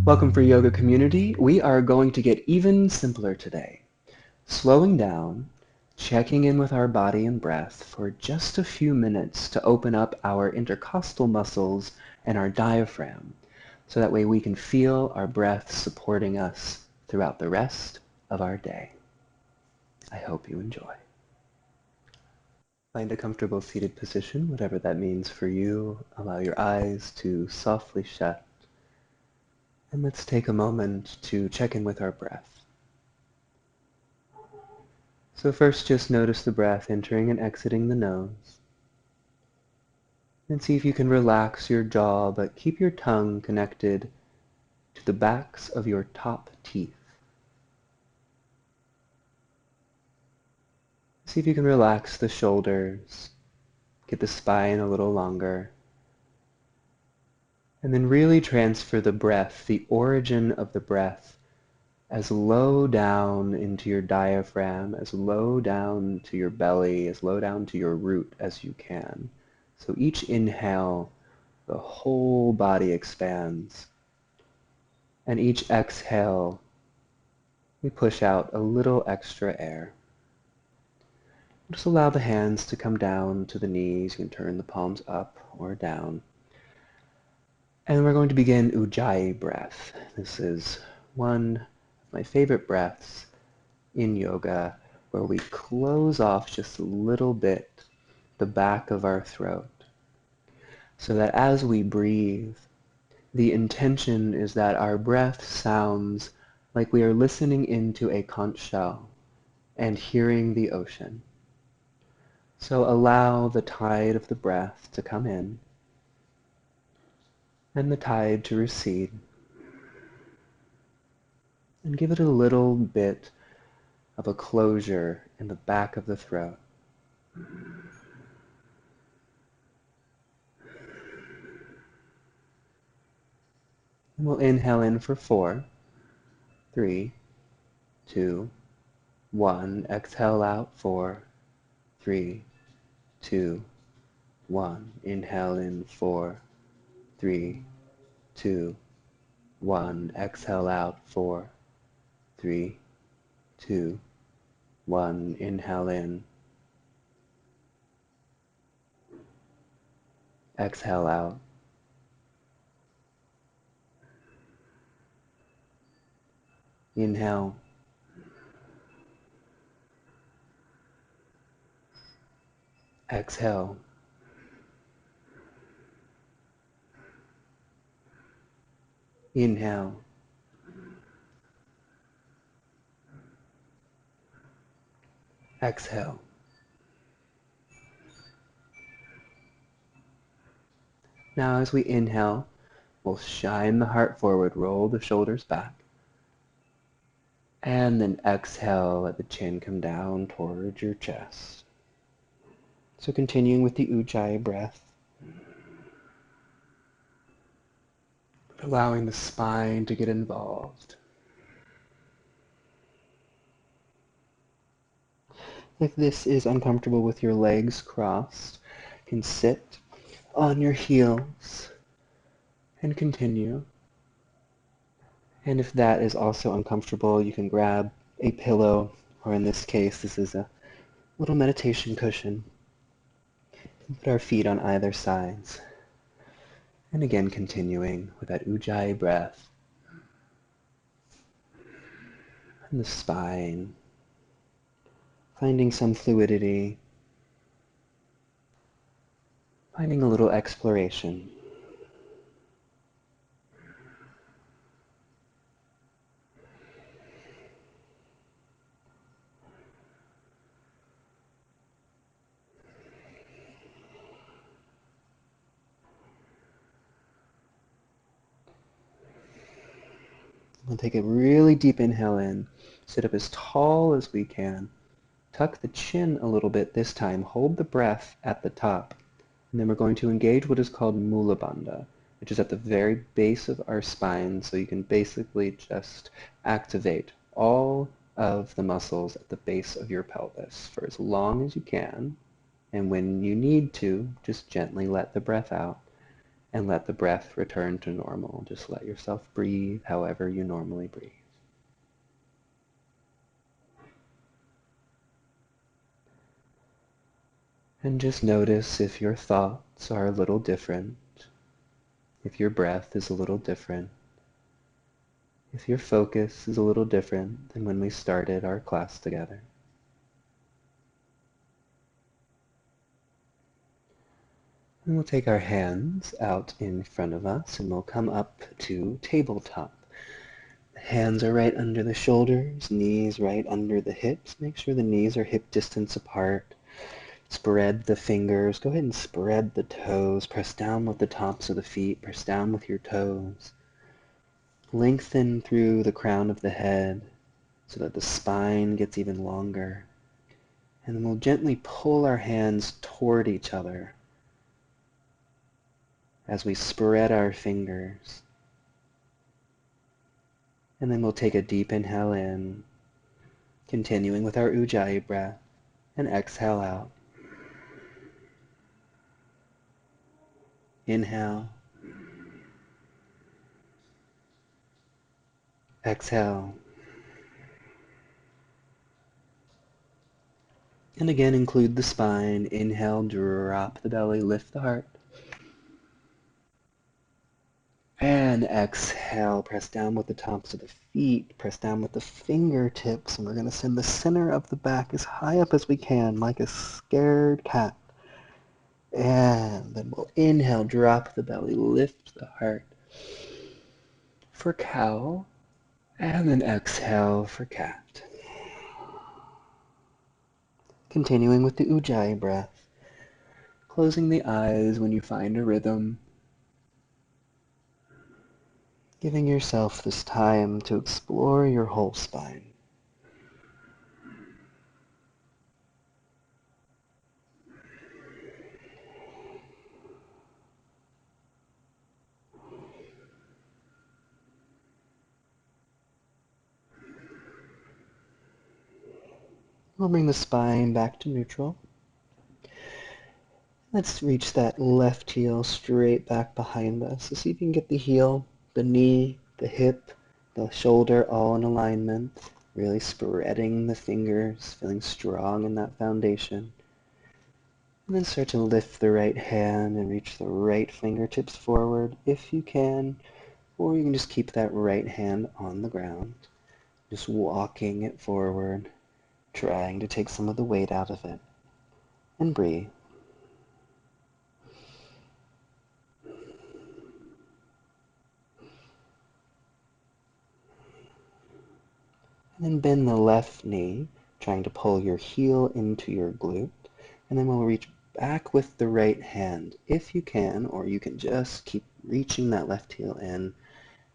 Welcome Free Yoga community. We are going to get even simpler today. Slowing down, checking in with our body and breath for just a few minutes to open up our intercostal muscles and our diaphragm, so that way we can feel our breath supporting us throughout the rest of our day. I hope you enjoy. Find a comfortable seated position, whatever that means for you. Allow your eyes to softly shut. And let's take a moment to check in with our breath. So first just notice the breath entering and exiting the nose. And see if you can relax your jaw, but keep your tongue connected to the backs of your top teeth. See if you can relax the shoulders, get the spine a little longer, and then really transfer the breath, the origin of the breath, as low down into your diaphragm, as low down to your belly, as low down to your root as you can. So each inhale, the whole body expands. And each exhale, we push out a little extra air. Just allow the hands to come down to the knees. You can turn the palms up or down. And we're going to begin Ujjayi breath. This is one of my favorite breaths in yoga, where we close off just a little bit the back of our throat, so that as we breathe, the intention is that our breath sounds like we are listening into a conch shell and hearing the ocean. So allow the tide of the breath to come in and the tide to recede, and give it a little bit of a closure in the back of the throat. And we'll inhale in for 4, 3, 2, 1. Exhale out, 4, 3, 2, 1. Inhale in, 4, 3, 2, 1. Exhale out, 4, 3, 2, 1. Inhale in. Exhale out. Inhale. Exhale. Inhale. Exhale. Now as we inhale, we'll shine the heart forward, roll the shoulders back. And then exhale, let the chin come down towards your chest. So continuing with the Ujjayi breath, allowing the spine to get involved. If this is uncomfortable with your legs crossed, you can sit on your heels and continue. And if that is also uncomfortable, you can grab a pillow, or in this case, this is a little meditation cushion. Put our feet on either sides. And again, continuing with that Ujjayi breath. And the spine, finding some fluidity, finding a little exploration. We'll take a really deep inhale in, sit up as tall as we can, tuck the chin a little bit this time, hold the breath at the top, and then we're going to engage what is called Mula Bandha, which is at the very base of our spine, so you can basically just activate all of the muscles at the base of your pelvis for as long as you can, and when you need to, just gently let the breath out, and let the breath return to normal. Just let yourself breathe however you normally breathe. And just notice if your thoughts are a little different, if your breath is a little different, if your focus is a little different than when we started our class together. And we'll take our hands out in front of us and we'll come up to tabletop. Hands are right under the shoulders, knees right under the hips. Make sure the knees are hip distance apart. Spread the fingers. Go ahead and spread the toes. Press down with the tops of the feet. Press down with your toes. Lengthen through the crown of the head so that the spine gets even longer. And then we'll gently pull our hands toward each other as we spread our fingers. And then we'll take a deep inhale in, continuing with our Ujjayi breath, and exhale out. Inhale. Exhale. And again, include the spine. Inhale, drop the belly, lift the heart. And exhale, press down with the tops of the feet, press down with the fingertips, and we're going to send the center of the back as high up as we can, like a scared cat. And then we'll inhale, drop the belly, lift the heart for cow, and then exhale for cat. Continuing with the Ujjayi breath, closing the eyes when you find a rhythm, giving yourself this time to explore your whole spine. We'll bring the spine back to neutral. Let's reach that left heel straight back behind us. So see if you can get the heel, the knee, the hip, the shoulder all in alignment. Really spreading the fingers, feeling strong in that foundation. And then start to lift the right hand and reach the right fingertips forward if you can. Or you can just keep that right hand on the ground. Just walking it forward, trying to take some of the weight out of it. And breathe. And then bend the left knee, trying to pull your heel into your glute. And then we'll reach back with the right hand if you can, or you can just keep reaching that left heel in.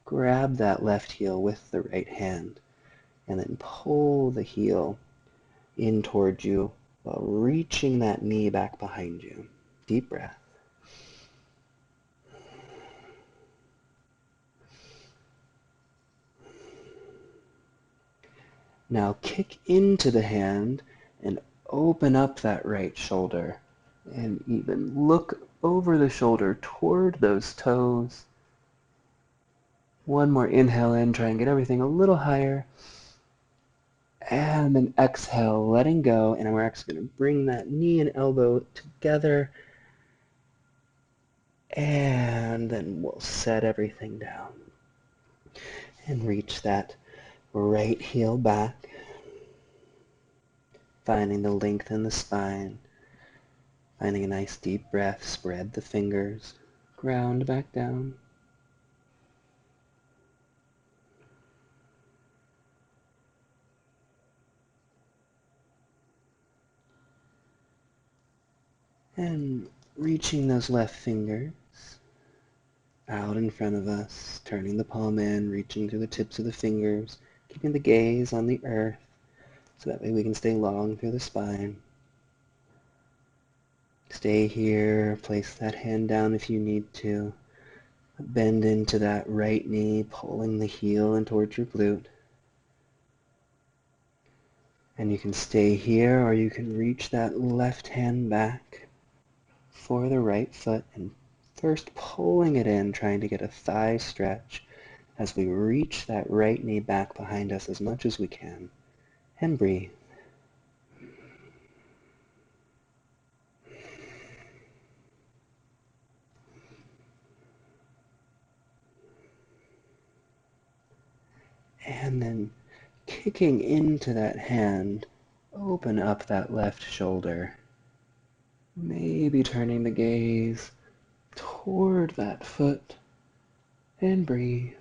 Grab that left heel with the right hand and then pull the heel in towards you while reaching that knee back behind you. Deep breath. Now kick into the hand and open up that right shoulder and even look over the shoulder toward those toes. One more inhale in, try and get everything a little higher. And then exhale, letting go, and we're actually going to bring that knee and elbow together. And then we'll set everything down. And reach that right heel back, finding the length in the spine, finding a nice deep breath, spread the fingers, ground back down. And reaching those left fingers out in front of us, turning the palm in, reaching through the tips of the fingers, keeping the gaze on the earth so that way we can stay long through the spine. Stay here, place that hand down if you need to. Bend into that right knee, pulling the heel in towards your glute. And you can stay here or you can reach that left hand back for the right foot and First pulling it in, trying to get a thigh stretch as we reach that right knee back behind us as much as we can. And breathe. And then kicking into that hand, open up that left shoulder. Maybe turning the gaze toward that foot. And breathe.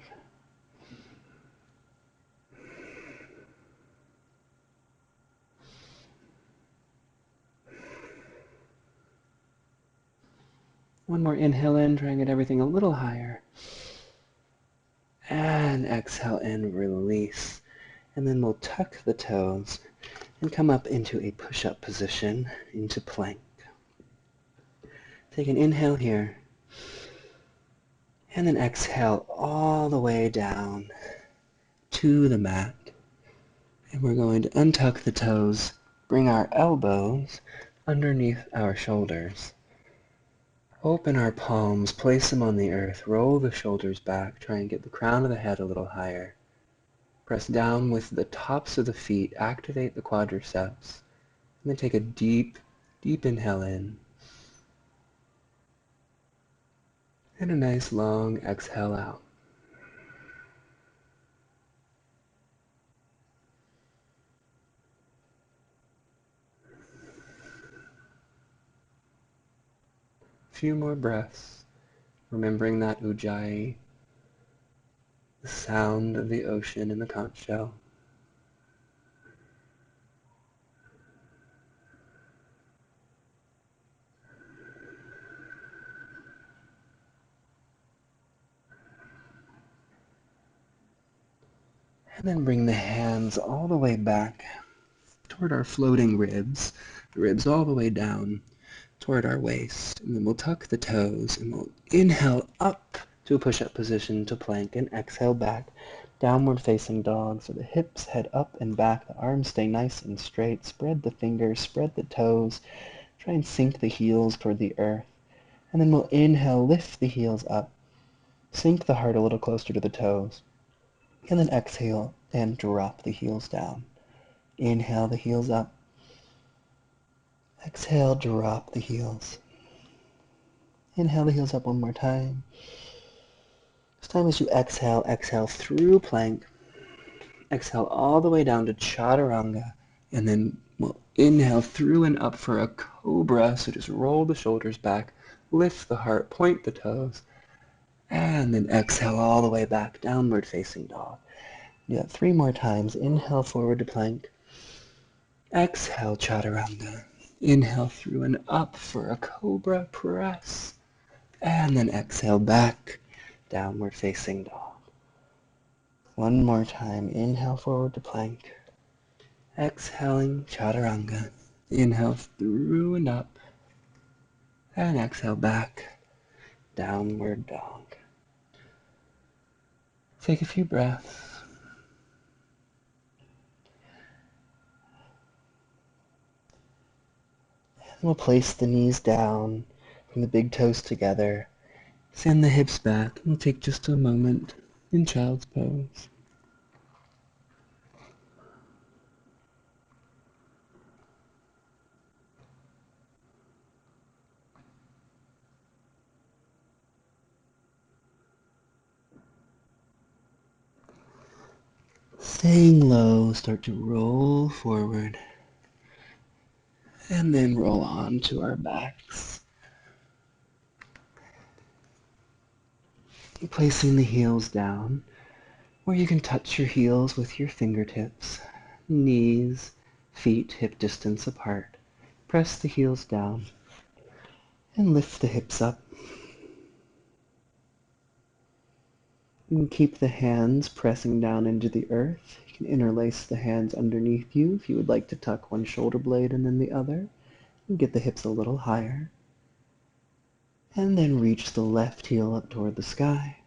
One more inhale in, try and get everything a little higher. And exhale and release. And then we'll tuck the toes and come up into a push-up position, into plank. Take an inhale here. And then exhale all the way down to the mat. And we're going to untuck the toes, bring our elbows underneath our shoulders. Open our palms, place them on the earth, roll the shoulders back, try and get the crown of the head a little higher. Press down with the tops of the feet, activate the quadriceps, and then take a deep, deep inhale in. And a nice long exhale out. A few more breaths, remembering that Ujjayi, the sound of the ocean in the conch shell. And then bring the hands all the way back toward our floating ribs, the ribs all the way down toward our waist. And then we'll tuck the toes and we'll inhale up to a push-up position to plank and exhale back, downward facing dog. So the hips head up and back, the arms stay nice and straight. Spread the fingers, spread the toes. Try and sink the heels toward the earth. And then we'll inhale, lift the heels up. Sink the heart a little closer to the toes. And then exhale and drop the heels down. Inhale the heels up. Exhale, drop the heels. Inhale the heels up one more time. This time as you exhale, exhale through plank. Exhale all the way down to chaturanga. And then we'll inhale through and up for a cobra. So just roll the shoulders back, lift the heart, point the toes. And then exhale all the way back, downward facing dog. Do that 3 more times. Inhale forward to plank. Exhale chaturanga. Inhale through and up for a cobra press. And then exhale back, downward facing dog. One more time. Inhale forward to plank. Exhaling chaturanga. Inhale through and up. And exhale back, downward dog. Take a few breaths. We'll place the knees down, bring the big toes together, send the hips back, and we'll take just a moment in child's pose. Staying low, start to roll forward, and then roll on to our backs. Placing the heels down, where you can touch your heels with your fingertips, knees, feet hip distance apart. Press the heels down and lift the hips up. You can keep the hands pressing down into the earth. You can interlace the hands underneath you if you would like to tuck one shoulder blade and then the other. And get the hips a little higher. And then reach the left heel up toward the sky.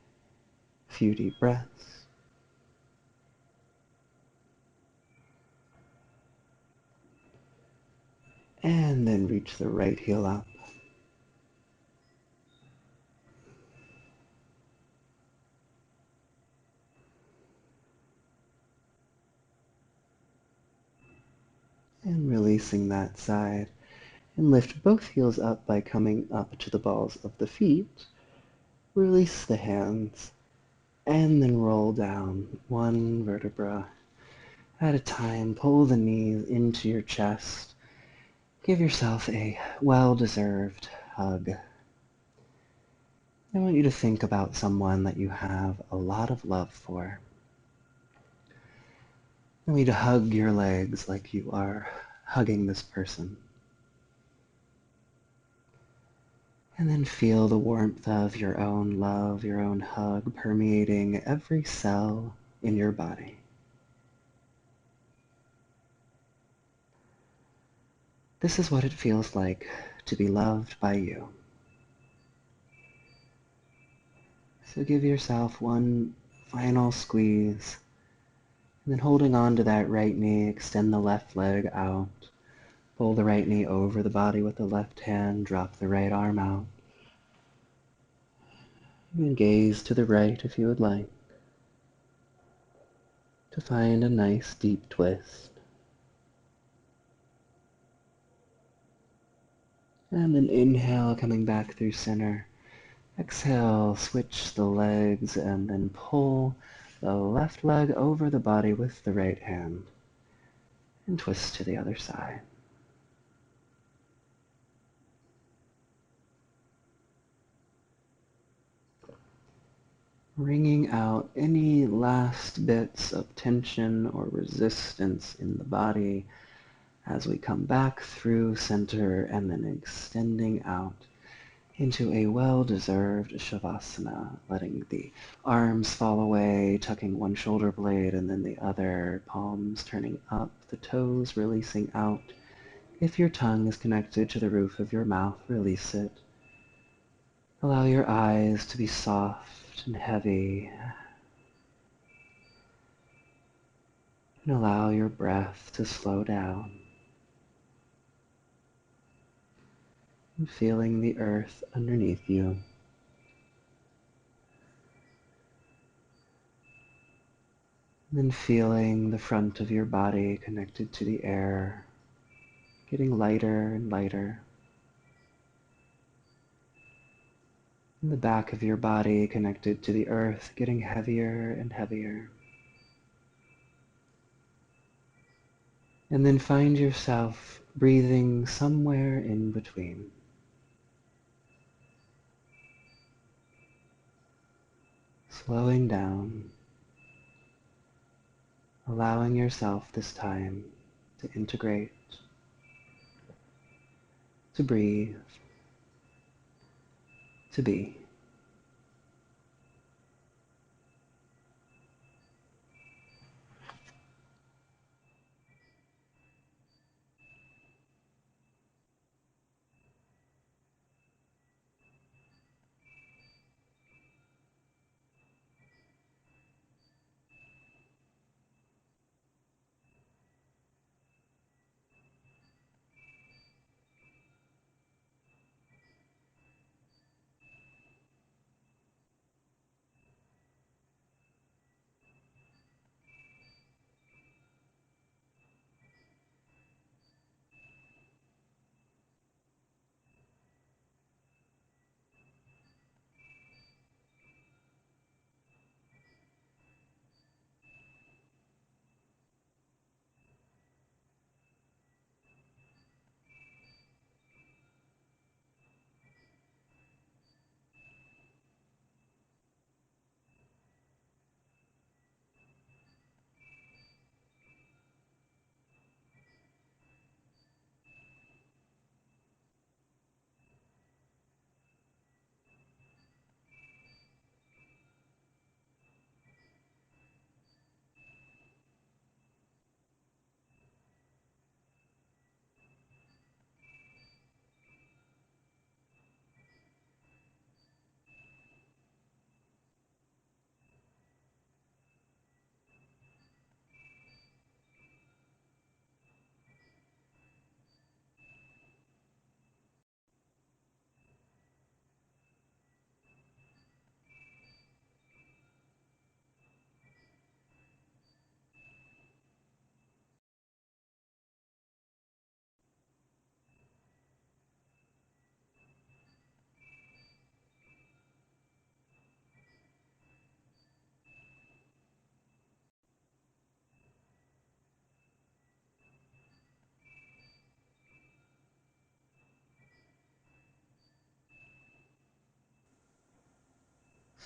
A few deep breaths. And then reach the right heel up. And releasing that side. And lift both heels up by coming up to the balls of the feet. Release the hands. And then roll down one vertebra at a time. Pull the knees into your chest. Give yourself a well-deserved hug. I want you to think about someone that you have a lot of love for. I want you to hug your legs like you are hugging this person. And then feel the warmth of your own love, your own hug permeating every cell in your body. This is what it feels like to be loved by you. So give yourself one final squeeze, and then holding on to that right knee, extend the left leg out. Pull the right knee over the body with the left hand, drop the right arm out. And gaze to the right if you would like, to find a nice deep twist. And then inhale, coming back through center. Exhale, switch the legs, and then pull the left leg over the body with the right hand. And twist to the other side. Wringing out any last bits of tension or resistance in the body as we come back through center and then extending out into a well-deserved Shavasana, letting the arms fall away, tucking one shoulder blade and then the other, palms turning up, the toes releasing out. If your tongue is connected to the roof of your mouth, release it. Allow your eyes to be soft and heavy, and allow your breath to slow down. And feeling the earth underneath you. And then feeling the front of your body connected to the air, getting lighter and lighter. And the back of your body connected to the earth, getting heavier and heavier. And then find yourself breathing somewhere in between. Slowing down, allowing yourself this time to integrate, to breathe, to be.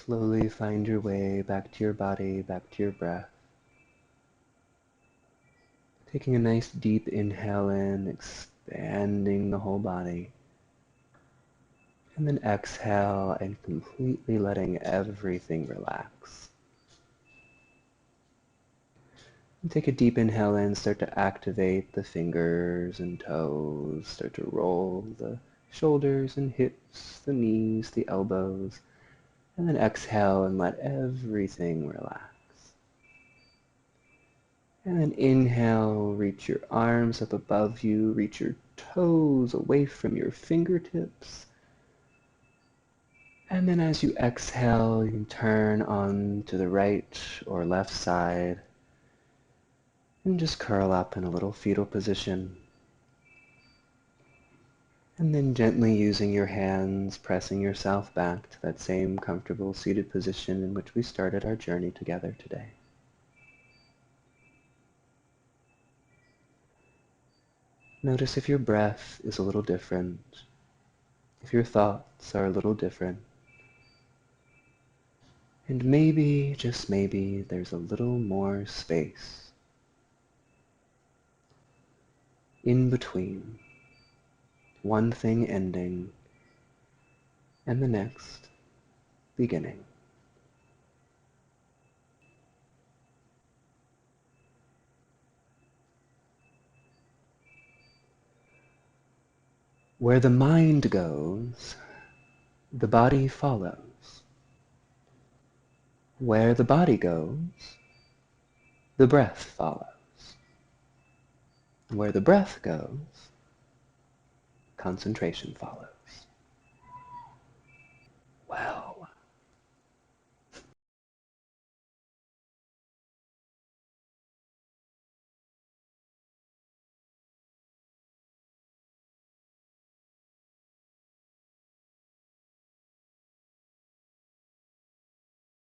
Slowly find your way back to your body, back to your breath. Taking a nice deep inhale in, expanding the whole body. And then exhale and completely letting everything relax. And take a deep inhale in, start to activate the fingers and toes, start to roll the shoulders and hips, the knees, the elbows, and then exhale and let everything relax. And then inhale, reach your arms up above you, reach your toes away from your fingertips. And then as you exhale, you can turn on to the right or left side and just curl up in a little fetal position. And then gently using your hands, pressing yourself back to that same comfortable seated position in which we started our journey together today. Notice if your breath is a little different, if your thoughts are a little different, and maybe, just maybe, there's a little more space in between one thing ending and the next beginning. Where the mind goes, the body follows. Where the body goes, the breath follows. Where the breath goes, concentration follows. Well.